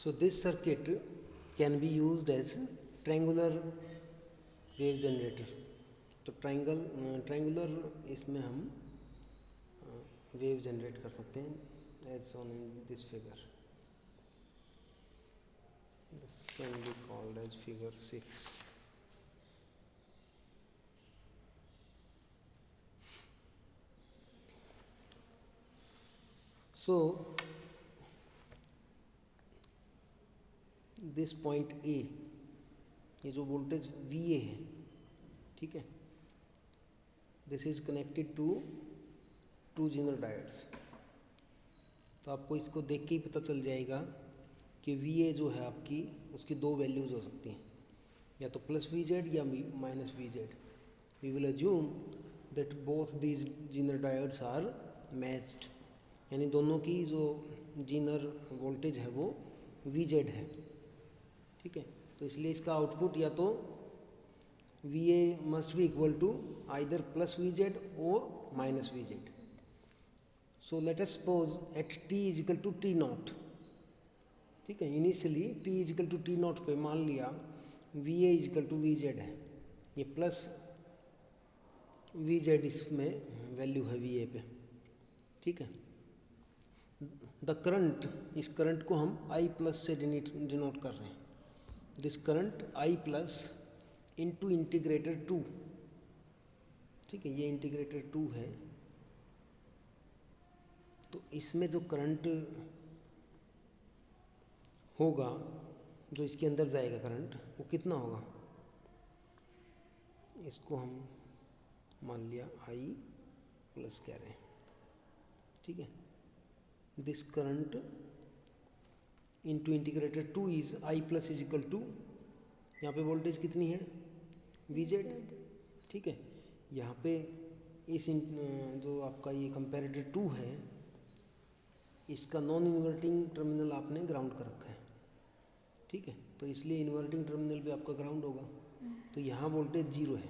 So this circuit can be used as triangular wave generator. तो triangular इसमें हम wave generate कर सकते हैं as shown in this figure. This can be called as figure 6. So this point A, ये जो voltage VA है, ठीक है, this is connected to two zener diodes. तो आपको इसको देख के ही पता चल जाएगा कि VA जो है आपकी, उसकी दो वैल्यूज हो सकती हैं, या तो प्लस VZ या minus VZ. We will assume that both these zener diodes are matched, यानी दोनों की जो जेनर वोल्टेज है वो VZ है, ठीक है. तो इसलिए इसका आउटपुट या तो VA must be equal to either plus VZ और minus VZ. So let us suppose at T is equal to T naught, ठीक है. Initially T is equal to T naught पे मान लिया VA is equal to VZ है, ये plus VZ इसमें value है VA पे, ठीक है. द करंट, इस करंट को हम I प्लस से डिनोट कर रहे हैं. This current I plus into integrator 2, ठीक है, ये इंटीग्रेटर 2 है. तो इसमें जो करंट होगा, जो इसके अंदर जाएगा करंट, वो कितना होगा, इसको हम मान लिया I प्लस कह रहे हैं, ठीक है. This current into integrator 2 is I plus is equal to, यहाँ पे वोल्टेज कितनी है VZ, ठीक है. यहाँ पे इस जो आपका ये कंपैरेटर 2 है, इसका नॉन इन्वर्टिंग टर्मिनल आपने ग्राउंड कर रखा है, ठीक है. तो इसलिए इन्वर्टिंग टर्मिनल भी आपका ग्राउंड होगा. तो यहाँ वोल्टेज 0 है,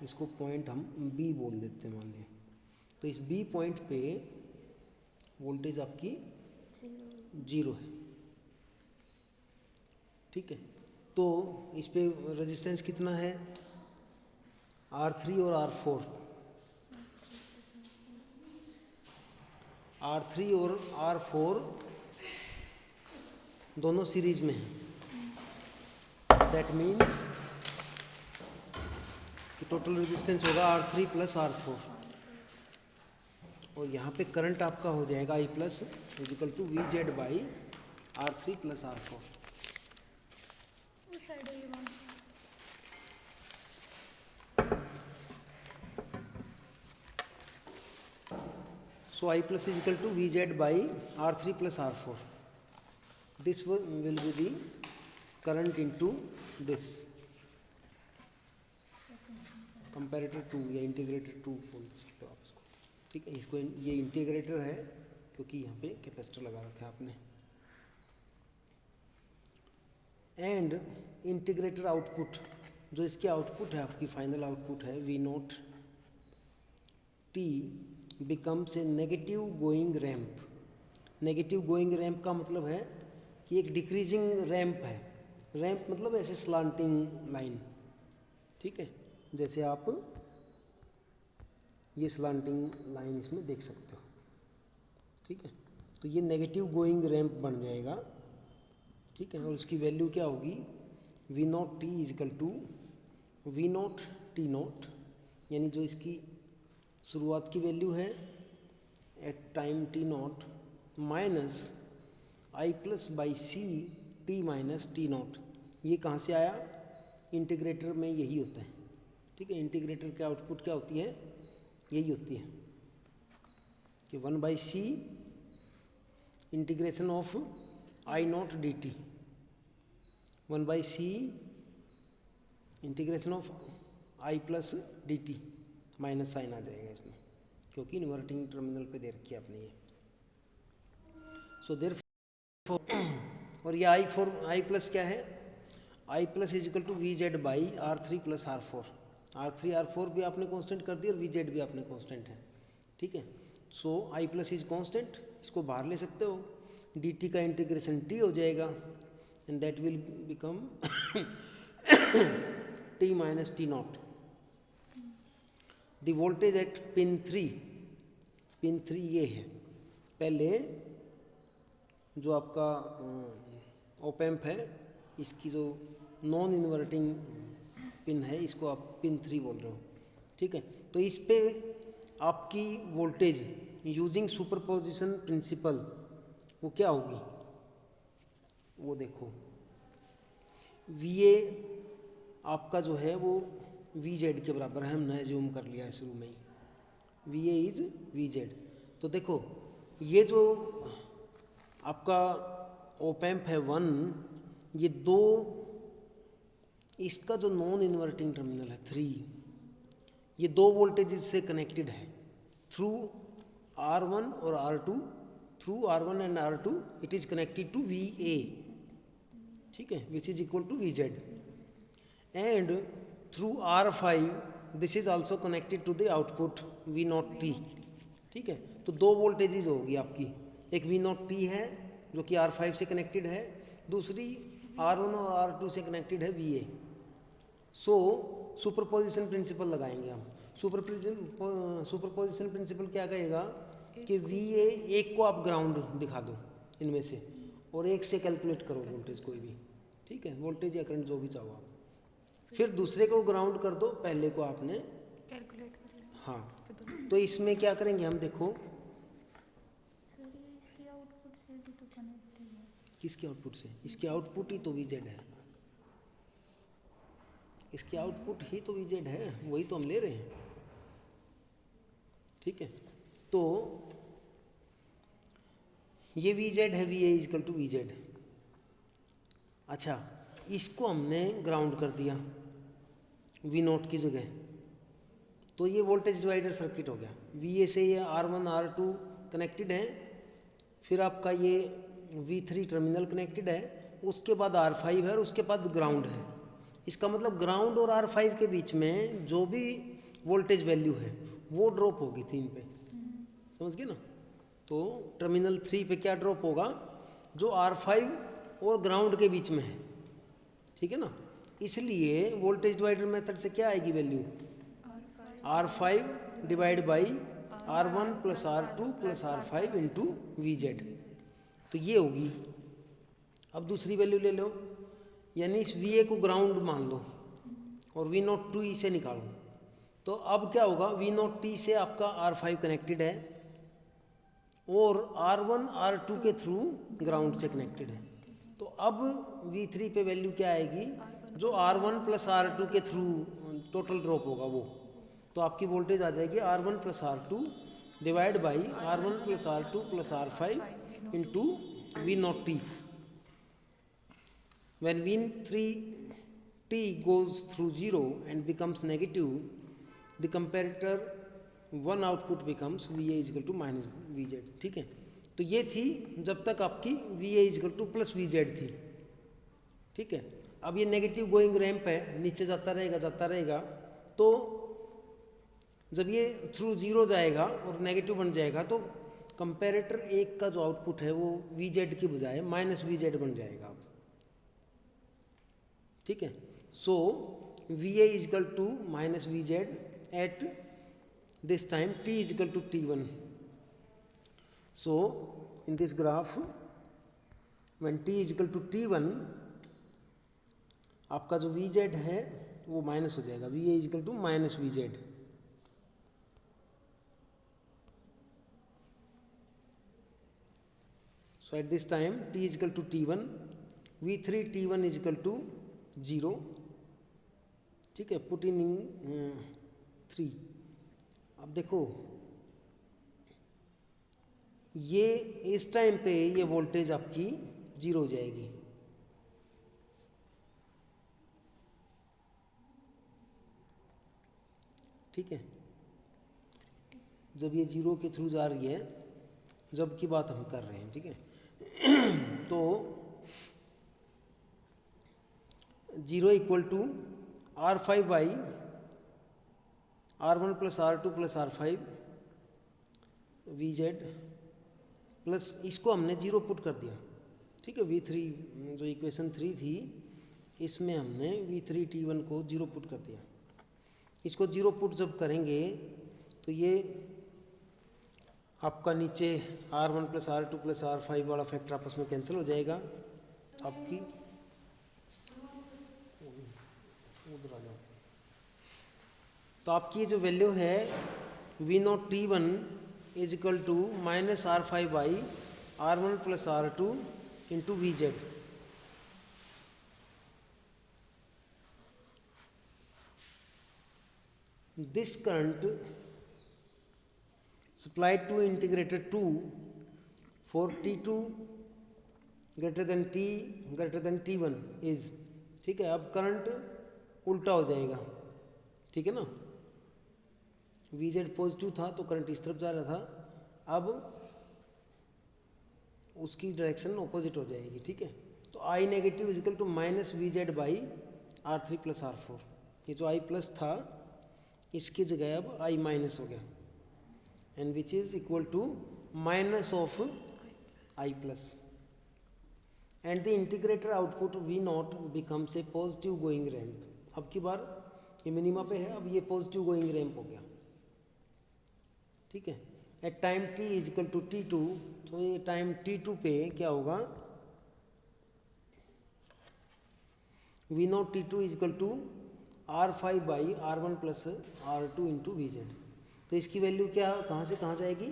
इसको पॉइंट हम B बोल देते हैं मान लिया. तो इस B पॉइंट पे वोल्टेज आपकी 0 है, ठीक है. तो इस पे रेजिस्टेंस कितना है, R3 और R4. R3 और R4 दोनों सीरीज में हैं. दैट मीन्स कि टोटल रेजिस्टेंस होगा R3 प्लस R4, और यहाँ पे करंट आपका हो जाएगा I plus is equal to VZ by R3 plus R4. So I plus is equal to VZ by R3 plus R4. This will be the current into this comparator 2 या integrator 2 बोल सकते हो आप इसको, ठीक है. इसको ये इंटीग्रेटर है क्योंकि यहाँ पे कैपेसिटर लगा रखा है आपने. एंड इंटीग्रेटर आउटपुट, जो इसके आउटपुट है, आपकी फाइनल आउटपुट है V naught T becomes a negative going ramp. Negative going ramp का मतलब है कि एक डिक्रीजिंग रैम्प है. रैम्प मतलब ऐसे स्लांटिंग लाइन, ठीक है, जैसे आप ये स्लांटिंग लाइन इसमें देख सकते हो, ठीक है. तो ये नेगेटिव गोइंग रैम्प बन जाएगा, ठीक है. और उसकी वैल्यू क्या होगी, V naught T is equal to V naught T naught, यानी जो इसकी शुरुआत की वैल्यू है at time T naught minus I plus by C T minus T naught. ये कहाँ से आया, इंटीग्रेटर में यही होता है, ठीक है. इंटीग्रेटर की आउटपुट क्या होती है, यही होती है कि 1 by C integration of I nought dt, 1 by C integration of I plus dt, minus sine आ जाएगा इसमें क्योंकि इन्वर्टिंग टर्मिनल पे दे रखी है आपने ये. सो देयर और ये I प्लस क्या है, I plus is equal to VZ by R3 plus R4. R3 R4 भी आपने कांस्टेंट कर दिया और VZ भी आपने कांस्टेंट है, ठीक है. सो I प्लस इज कांस्टेंट, इसको बाहर ले सकते हो. dt का इंटीग्रेशन t हो जाएगा and that will become t minus T not. The voltage at pin 3 ये है। पहले जो आपका ऑप एम्प है इसकी जो नॉन इन्वर्टिंग पिन है इसको आप पिन 3 बोल रहे हो, ठीक है। तो इस पे आपकी वोल्टेज यूजिंग सुपरपोजिशन प्रिंसिपल वो क्या होगी, वो देखो VA आपका जो है वो VZ के बराबर है, हमने एज्यूम कर लिया है शुरू में ही, VA इज VZ। तो देखो ये जो आपका ऑप एम्प है 1, ये 2, इसका जो नॉन इन्वर्टिंग टर्मिनल है 3, ये 2 वोल्टेजेस से कनेक्टेड है थ्रू R1 और R2, through R1 and R2 it is connected to VA, ठीक है, which is equal to VZ, and through R5 this is also connected to the output V0T, ठीक है। तो 2 वोल्टेजेस होगी आपकी, एक V0T है जो कि R5 से कनेक्टेड है, दूसरी R1 और R2 से कनेक्टेड है VA। सो सुपरपोजिशन प्रिंसिपल लगाएंगे हम। सुपरपोजिशन प्रिंसिपल क्या कहेगा कि VA एक को आप ग्राउंड दिखा दो इनमें से, और एक से कैलकुलेट करो वोल्टेज कोई भी, ठीक है, वोल्टेज या करंट जो भी चाहो आप, फिर दूसरे को ग्राउंड कर दो, पहले को आपने कैलकुलेट कर लेना। हाँ। तो इसमें क्या करेंगे हम, देखो इसकी आउटपुट से भी तो कनेक्टेड है। किसके आउटपुट से, इसके आउटपुट ही तो VZ है, इसके आउटपुट ही तो VZ है, वही तो हम ले रहे हैं, ठीक है। तो ये VZ है, VA इक्वल टू VZ। अच्छा, इसको हमने ग्राउंड कर दिया V0 की जगह, तो ये वोल्टेज डिवाइडर सर्किट हो गया। VA से ये R1 R2 कनेक्टेड है, फिर आपका ये V3 टर्मिनल कनेक्टेड है, उसके बाद R5 है और उसके बाद ग्राउंड है। इसका मतलब ग्राउंड और R5 के बीच में जो भी वोल्टेज वैल्यू है वो ड्रॉप होगी 3 पे, समझ गए ना। तो टर्मिनल 3 पे क्या ड्रॉप होगा, जो R5 और ग्राउंड के बीच में है, ठीक है ना। इसलिए वोल्टेज डिवाइडर मेथड से क्या आएगी value, R5 divide by R1 plus R2 plus R5 into VZ, तो ये होगी। अब दूसरी वैल्यू ले लो, यानी इस VA को ग्राउंड मान लो और V0T से निकालो, तो अब क्या होगा, V0T से आपका R5 कनेक्टेड है और R1 R2 के थ्रू ग्राउंड से कनेक्टेड है। तो अब V3 पे वैल्यू क्या आएगी, जो R1 प्लस R2 के थ्रू टोटल ड्रॉप होगा वो, तो आपकी वोल्टेज आ जाएगी R1 plus R2 divide by R1 plus R2 plus R5 into V0T। When V3T goes through 0 and becomes negative, the comparator 1 output becomes VA is equal to minus VZ, ठीक है। तो ये थी जब तक आपकी VA is equal to plus VZ थी, ठीक है। अब ये नेगेटिव गोइंग रैंप है, नीचे जाता रहेगा, तो जब ये थ्रू 0 जाएगा और नेगेटिव बन जाएगा तो कंपैरेटर 1 का जो आउटपुट है वो VZ की बजाय माइनस VZ बन जाएगा, ठीक है। सो VA is equal to minus VZ at this time T is equal to T1. So in this graph when T is equal to T1 आपका जो VZ है वो माइनस हो जाएगा, VA is equal to minus VZ। So at this time T is equal to T1, V3 T1 is equal to 0, ठीक है, put in 3। अब देखो ये इस टाइम पे ये वोल्टेज आपकी 0 हो जाएगी, ठीक है, जब ये 0 के थ्रू जा रही है, जब की बात हम कर रहे हैं, ठीक है। तो 0 equal to R5 by R1 plus R2 plus R5 VZ plus इसको हमने जीरो पुट कर दिया, ठीक है। V3 जो इक्वेशन 3 थी इसमें हमने V3T1 को जीरो पुट कर दिया। इसको जीरो पुट जब करेंगे तो ये आपका नीचे R1 plus R2 plus R5 वाला फैक्टर आपस में कैंसिल हो जाएगा। आपकी उधर आ जाओ, तो आपकी ये जो वैल्यू है V0T1 is equal to minus R5 by R1 plus R2 into VZ। This current supplied to integrator 2 for T2 greater than T greater than T1 is, ठीक है। अब करंट उल्टा हो जाएगा, ठीक है ना। VZ पॉजिटिव था तो करंट इस तरफ जा रहा था, अब उसकी डायरेक्शन ऑपोजिट हो जाएगी, ठीक है। तो I negative is equal to minus VZ by R3 plus R4। ये जो I प्लस था इसकी जगह अब I माइनस हो गया, and which is equal to minus of I plus, and the integrator output V0 becomes a positive going ramp. अब की बार ये मिनिमा पे है, अब ये पॉजिटिव गोइंग रैंप हो गया, ठीक है। At time t is equal to T2, तो ये टाइम T2 पे क्या होगा, V0 T2 is equal to R5 by R1 plus R2 into VZ। तो इसकी वैल्यू क्या कहाँ से कहाँ जाएगी,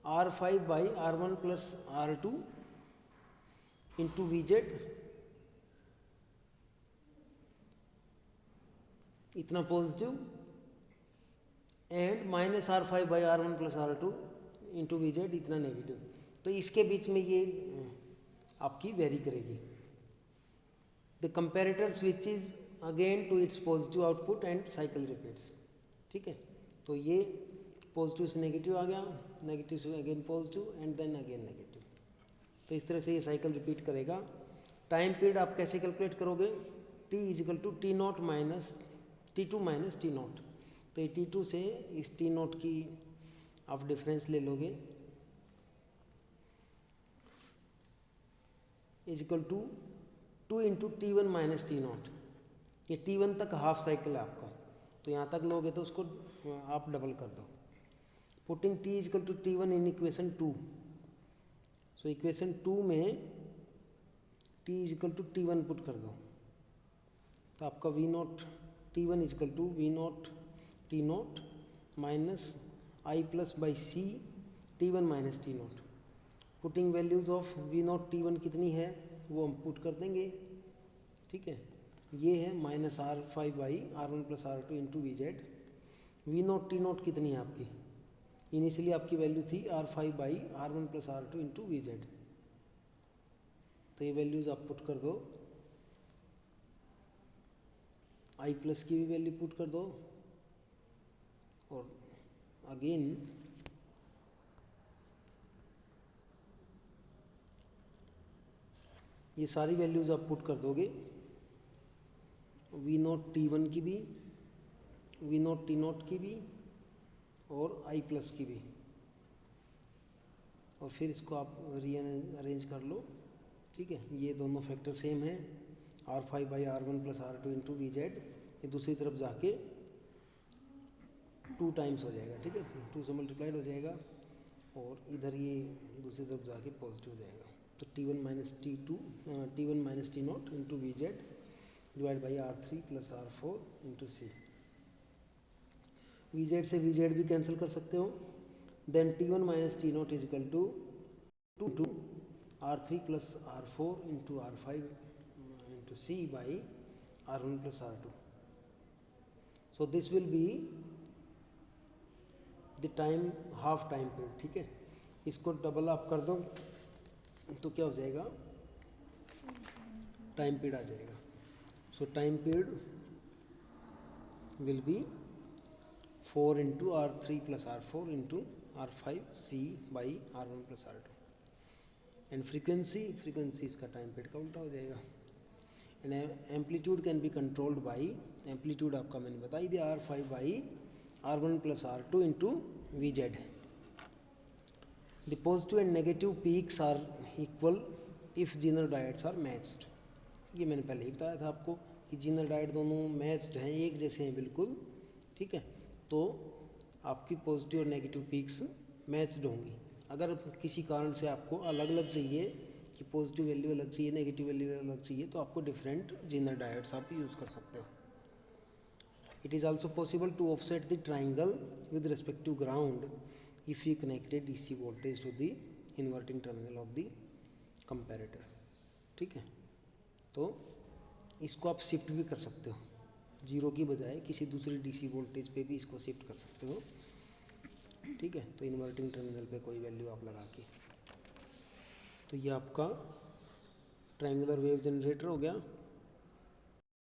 R5 by R1 plus R2 into VZ, इतना positive, and minus R5 by R1 plus R2 into VZ इतना नेगेटिव। तो इसके बीच में ये आपकी वेरी करेगी। The comparator switch is again to its positive output and cycle repeats, ठीक है। तो ये पॉजिटिव से नेगेटिव आ गया, नेगेटिव से again positive and then again negative. तो इस तरह से ये साइकिल रिपीट करेगा। टाइम पीरियड आप कैसे कैलकुलेट करोगे, t is equal to T0 minus T2 minus T0। तो ये T2 से इस T0 की आप डिफरेंस ले लोगे, is equal to 2 into T1 minus T0। ये T1 तक हाफ साइकिल है आपका, तो यहाँ तक लोगे तो उसको आप डबल कर दो। Putting t is equal to T1 in equation 2, so equation 2 में t is equal to T1 put कर दो, तो आपका V0 T1 is equal to V0 T0 minus I plus by C T1 minus T0। Putting values of V0 T1 कितनी है वो हम put कर देंगे, ठीक है। ये है minus R5 by R1 plus R2 into VZ। V0 T0 कितनी है आपकी, इनिशियली आपकी वैल्यू थी R5 by R1 plus R2 into VZ। तो ये वैल्यूज आप पुट कर दो, I प्लस की भी वैल्यू पुट कर दो, और अगेन ये सारी वैल्यूज आप पुट कर दोगे, V0 T1 की भी, V0 T0 की भी और I प्लस की भी, और फिर इसको आप अरेंज कर लो, ठीक है। ये दोनों फैक्टर सेम है, R5 by R1 plus R2 into VZ। ये दूसरी तरफ जाके 2 टाइम्स हो जाएगा, ठीक है, 2 से मल्टीप्लाइड हो जाएगा, और इधर ये दूसरी तरफ जाके पॉजिटिव हो जाएगा। तो T1 minus T2 T1 minus T0 into VZ divide by R3 plus R4 into C। VZ से VZ भी कैंसिल कर सकते हो, then T1 minus T0 is equal to 2 R3 plus R4 into R5 into C by R1 plus R2। So this will be the time, half time period, ठीक है। इसको double आप कर दो तो क्या हो जाएगा, टाइम पीरियड आ जाएगा। So time period will be 4 into R3 plus R4 into R5 C by R1 plus R2। And frequency इसका टाइम पीरियड का उल्टा हो जाएगा। And amplitude can be controlled by, amplitude आपका मैंने बता ही दिया, R5 by R1 plus R2 into VZ। The positive and negative peaks are equal if zener diodes are matched. ये मैंने पहले ही बताया था आपको कि जीनर डायट दोनों मैच्ड हैं, एक जैसे हैं बिल्कुल, ठीक है। तो आपकी पॉजिटिव और नेगेटिव पीक्स मैच्ड होंगी। अगर किसी कारण से आपको अलग अलग चाहिए कि पॉजिटिव वैल्यू अलग चाहिए, नेगेटिव वैल्यू अलग चाहिए, तो आपको डिफरेंट जीनर डायट्स आप यूज़ कर सकते हो। It is also possible to offset the triangle with respect to ground if you connected DC voltage to the inverting terminal of the comparator, ठीक है। तो इसको आप शिफ्ट भी कर सकते हो, जीरो की बजाय किसी दूसरी डीसी वोल्टेज पे भी इसको शिफ्ट कर सकते हो, ठीक है। तो इन्वर्टिंग टर्मिनल पे कोई वैल्यू आप लगा के, तो ये आपका ट्रायंगुलर वेव जनरेटर हो गया।